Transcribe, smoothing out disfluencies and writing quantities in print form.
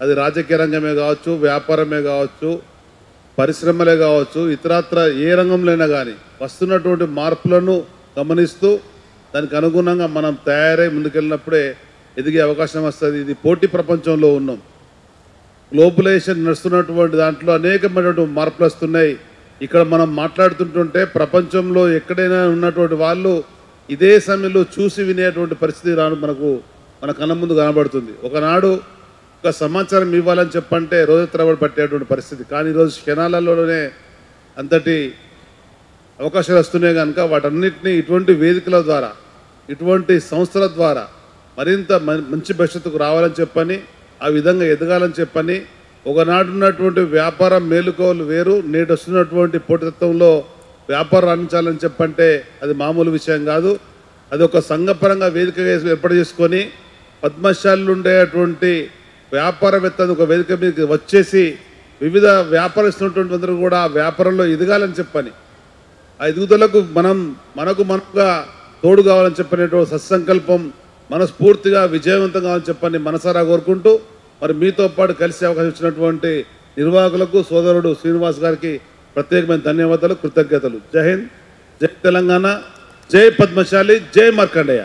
అది రాజకీయ రంగమే కావచ్చు, వ్యాపారమే కావచ్చు, పరిశ్రమలే కావచ్చు, ఇతరత్ర ఏ రంగంలోనైనా కానీ వస్తున్నటువంటి మార్పులను గమనిస్తూ దానికి అనుగుణంగా మనం తయారై ముందుకెళ్ళినప్పుడే ఎదిగే అవకాశం వస్తుంది. ఇది పోటీ ప్రపంచంలో ఉన్నాం. గ్లోబలైజేషన్ నడుస్తున్నటువంటి దాంట్లో అనేకమైనటువంటి మార్పులు వస్తున్నాయి. ఇక్కడ మనం మాట్లాడుతుంటుంటే ప్రపంచంలో ఎక్కడైనా ఉన్నటువంటి వాళ్ళు ఇదే సమయంలో చూసి వినేటువంటి పరిస్థితి మన కళ్ళ ముందు కనబడుతుంది. ఒకనాడు ఒక సమాచారం ఇవ్వాలని చెప్పంటే రోజు తరబడి పట్టేటువంటి పరిస్థితి. కానీ ఈరోజు క్షణాలలోనే అంతటి అవకాశాలు వస్తున్నాయి కనుక వాటన్నిటినీ ఇటువంటి వేదికల ద్వారా, ఇటువంటి సంస్థల ద్వారా మరింత మంచి భవిష్యత్తుకు రావాలని చెప్పని, ఆ విధంగా ఎదగాలని చెప్పని, ఒకనాడు ఉన్నటువంటి వ్యాపారం మేలుకోలు వేరు, నేడు వస్తున్నటువంటి పోటీతత్వంలో వ్యాపారం రాణించాలని చెప్పంటే అది మామూలు విషయం కాదు. అది ఒక సంఘపరంగా వేదిక ఏర్పాటు చేసుకొని పద్మశాలులు ఉండేటువంటి వ్యాపారవేత్తలు ఒక వేదిక మీదకి వచ్చేసి వివిధ వ్యాపారస్తున్నటువంటి అందరూ కూడా వ్యాపారంలో ఎదగాలని చెప్పని, ఆ ఎదుగుదలకు మనకుగా తోడు కావాలని చెప్పనేటువంటి సత్సంకల్పం మనస్ఫూర్తిగా విజయవంతం కావాలని చెప్పని మనసారా కోరుకుంటూ, మరి మీతో పాటు కలిసి అవకాశం ఇచ్చినటువంటి నిర్వాహకులకు సోదరుడు శ్రీనివాస్ గారికి ప్రత్యేకమైన ధన్యవాదాలు, కృతజ్ఞతలు. జై హింద్, జై తెలంగాణ, జై పద్మశాలి, జై మార్కండేయ.